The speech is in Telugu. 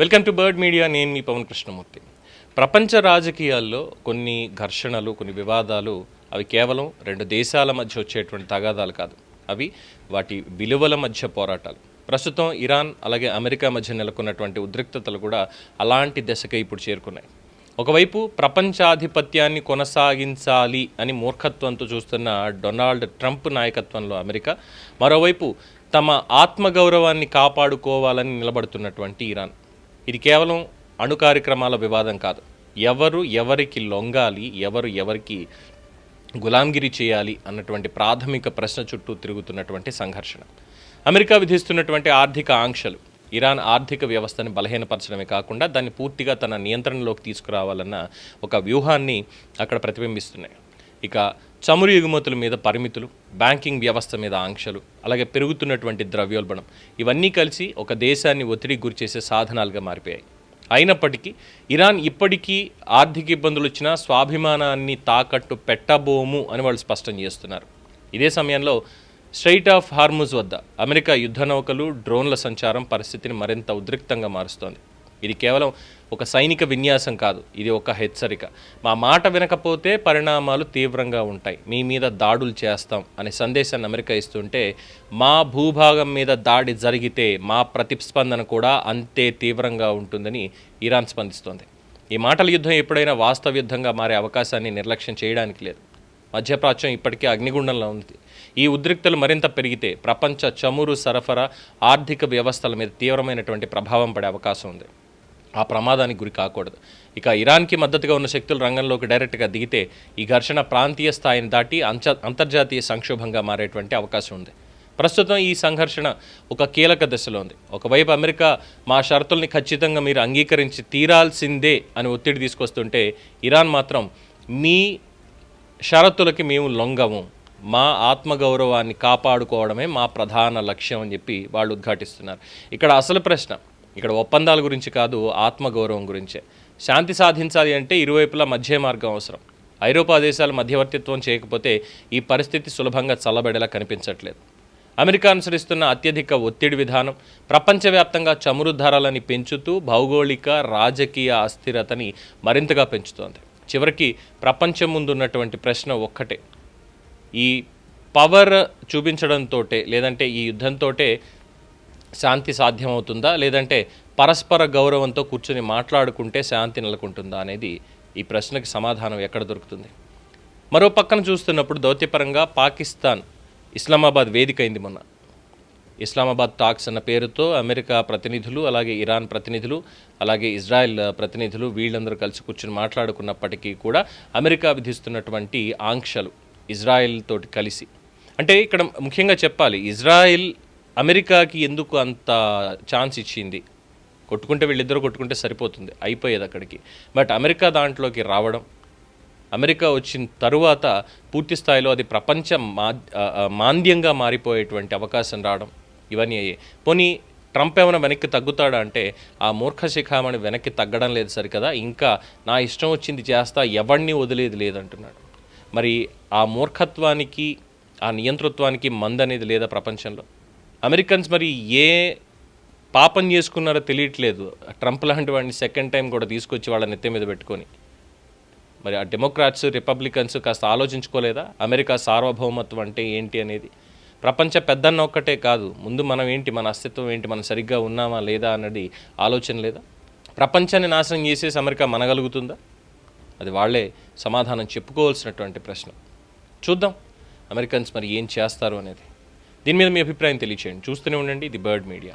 Welcome to bird media. నేను మీ పవన్ కృష్ణమూర్తి. ప్రపంచ రాజకీయాల్లో కొన్ని ఘర్షణలు, కొన్ని వివాదాలు అవి కేవలం రెండు దేశాల మధ్య వచ్చేటువంటి తగాదాలు కాదు, అవి వాటి విలువల మధ్య పోరాటాలు. ప్రస్తుతం ఇరాన్ అలాగే అమెరికా మధ్య నెలకొన్నటువంటి ఉద్రిక్తతలు కూడా అలాంటి దశకే ఇప్పుడు చేరుకున్నాయి. ఒకవైపు ప్రపంచాధిపత్యాన్ని కొనసాగించాలి అని మూర్ఖత్వంతో చూస్తున్న డొనాల్డ్ ట్రంప్ నాయకత్వంలో అమెరికా, మరోవైపు తమ ఆత్మగౌరవాన్ని కాపాడుకోవాలని నిలబడుతున్నటువంటి ఇరాన్. ఇది కేవలం అణు కార్యక్రమాల వివాదం కాదు, ఎవరు ఎవరికి లొంగాలి, ఎవరు ఎవరికి గులాంగిరి చేయాలి అన్నటువంటి ప్రాథమిక ప్రశ్న చుట్టూ తిరుగుతున్నటువంటి సంఘర్షణ. అమెరికా విధిస్తున్నటువంటి ఆర్థిక ఆంక్షలు ఇరాన్ ఆర్థిక వ్యవస్థను బలహీనపరచడమే కాకుండా దాన్ని పూర్తిగా తన నియంత్రణలోకి తీసుకురావాలన్న ఒక వ్యూహాన్ని అక్కడ ప్రతిబింబిస్తున్నాయి. ఇక చమురు ఎగుమతుల మీద పరిమితులు, బ్యాంకింగ్ వ్యవస్థ మీద ఆంక్షలు, అలాగే పెరుగుతున్నటువంటి ద్రవ్యోల్బణం, ఇవన్నీ కలిసి ఒక దేశాన్ని ఒత్తిడికి గురిచేసే సాధనాలుగా మారిపోయాయి. అయినప్పటికీ ఇరాన్ ఇప్పటికీ ఆర్థిక ఇబ్బందులు వచ్చినా స్వాభిమానాన్ని తాకట్టు పెట్టబోము అని వాళ్ళు స్పష్టం చేస్తున్నారు. ఇదే సమయంలో స్ట్రెయిట్ ఆఫ్ హార్ముజ్ వద్ద అమెరికా యుద్ధ నౌకలు, డ్రోన్ల సంచారం పరిస్థితిని మరింత ఉద్రిక్తంగా మారుస్తోంది. ఇది కేవలం ఒక సైనిక విన్యాసం కాదు, ఇది ఒక హెచ్చరిక. మా మాట వినకపోతే పరిణామాలు తీవ్రంగా ఉంటాయి, మీ మీద దాడులు చేస్తాం అనే సందేశాన్ని అమెరికా ఇస్తుంటే, మా భూభాగం మీద దాడి జరిగితే మా ప్రతిస్పందన కూడా అంతే తీవ్రంగా ఉంటుందని ఇరాన్ స్పందిస్తోంది. ఈ మాటల యుద్ధం ఎప్పుడైనా వాస్తవ యుద్ధంగా మారే అవకాశాన్ని నిర్లక్ష్యం చేయడానికి లేదు. మధ్యప్రాచ్యం ఇప్పటికే అగ్నిగుండంలో ఉంది. ఈ ఉద్రిక్తలు మరింత పెరిగితే ప్రపంచ చమురు సరఫరా, ఆర్థిక వ్యవస్థల మీద తీవ్రమైనటువంటి ప్రభావం పడే అవకాశం ఉంది. ఆ ప్రమాదానికి గురి కాకూడదు. ఇక ఇరాన్కి మద్దతుగా ఉన్న శక్తులు రంగంలోకి డైరెక్ట్గా దిగితే ఈ ఘర్షణ ప్రాంతీయ స్థాయిని దాటి అంతర్జాతీయ సంక్షోభంగా మారేటువంటి అవకాశం ఉంది. ప్రస్తుతం ఈ సంఘర్షణ ఒక కీలక దశలో ఉంది. ఒకవైపు అమెరికా మా షరతుల్ని ఖచ్చితంగా మీరు అంగీకరించి తీరాల్సిందే అని ఒత్తిడి తీసుకొస్తుంటే, ఇరాన్ మాత్రం మీ షరతులకి మేము లొంగము, మా ఆత్మగౌరవాన్ని కాపాడుకోవడమే మా ప్రధాన లక్ష్యం అని చెప్పి వాళ్ళు ఉద్ఘాటిస్తున్నారు. ఇక్కడ అసలు ప్రశ్న ఇక్కడ ఒప్పందాల గురించి కాదు, ఆత్మగౌరవం గురించే. శాంతి సాధించాలి అంటే ఇరువైపులా మధ్య మార్గం అవసరం. ఐరోపా దేశాలు మధ్యవర్తిత్వం చేయకపోతే ఈ పరిస్థితి సులభంగా చల్లబడేలా కనిపించట్లేదు. అమెరికా అనుసరిస్తున్న అత్యధిక ఒత్తిడి విధానం ప్రపంచవ్యాప్తంగా చమురు ధరలని పెంచుతూ భౌగోళిక, రాజకీయ అస్థిరతని మరింతగా పెంచుతోంది. చివరికి ప్రపంచం ముందున్నటువంటి ప్రశ్న ఒక్కటే, ఈ పవర్ చూపించడంతో లేదంటే ఈ యుద్ధంతో శాంతి సాధ్యమవుతుందా, లేదంటే పరస్పర గౌరవంతో కూర్చొని మాట్లాడుకుంటే శాంతి నెలకొంటుందా అనేది ఈ ప్రశ్నకి సమాధానం ఎక్కడ దొరుకుతుంది. మరో పక్కన చూస్తున్నప్పుడు దౌత్యపరంగా పాకిస్తాన్ ఇస్లామాబాద్ వేదిక అయింది. మొన్న ఇస్లామాబాద్ టాక్స్ అన్న పేరుతో అమెరికా ప్రతినిధులు, అలాగే ఇరాన్ ప్రతినిధులు, అలాగే ఇజ్రాయెల్ ప్రతినిధులు వీళ్ళందరూ కలిసి కూర్చొని మాట్లాడుకున్నప్పటికీ కూడా అమెరికా విధిస్తున్నటువంటి ఆంక్షలు ఇజ్రాయెల్ తోటి కలిసి, అంటే ఇక్కడ ముఖ్యంగా చెప్పాలి, ఇజ్రాయెల్ అమెరికాకి ఎందుకు అంత ఛాన్స్ ఇచ్చింది? కొట్టుకుంటే వీళ్ళిద్దరూ కొట్టుకుంటే సరిపోతుంది, అయిపోయేది అక్కడికి. బట్ అమెరికా దాంట్లోకి రావడం, అమెరికా వచ్చిన తరువాత పూర్తి స్థాయిలో అది ప్రపంచ మాంద్యంగా మారిపోయేటువంటి అవకాశం రావడం, ఇవన్నీ అయ్యాయి. పోనీ ట్రంప్ ఏమైనా వెనక్కి తగ్గుతాడా అంటే, ఆ మూర్ఖ శిఖామణి వెనక్కి తగ్గడం లేదు సరికదా, ఇంకా నా ఇష్టం వచ్చింది చేస్తా, ఎవరిని వదిలేది లేదంటున్నాడు. మరి ఆ మూర్ఖత్వానికి, ఆ నియంతృత్వానికి మందనేది లేదా ప్రపంచంలో? అమెరికన్స్ మరి ఏ పాపం చేసుకున్నారో తెలియట్లేదు. ట్రంప్ లాంటి వాడిని సెకండ్ టైం కూడా తీసుకొచ్చి వాళ్ళ నెత్తి మీద పెట్టుకొని, మరి ఆ డెమోక్రాట్స్, రిపబ్లికన్స్ కాస్త ఆలోచించుకోలేదా అమెరికా సార్వభౌమత్వం అంటే ఏంటి అనేది? ప్రపంచ పెద్దన్న ఒక్కటే కాదు, ముందు మనం ఏంటి, మన అస్తిత్వం ఏంటి, మనం సరిగ్గా ఉన్నామా లేదా అన్నది ఆలోచన లేదా? ప్రపంచాన్ని నాశనం చేసేసి అమెరికా మనగలుగుతుందా? అది వాళ్ళే సమాధానం చెప్పుకోవాల్సినటువంటి ప్రశ్న. చూద్దాం అమెరికన్స్ మరి ఏం చేస్తారు అనేది. దీని మీద మీ అభిప్రాయం తెలియచేయండి. చూస్తూనే ఉండండి ది బర్డ్ మీడియా.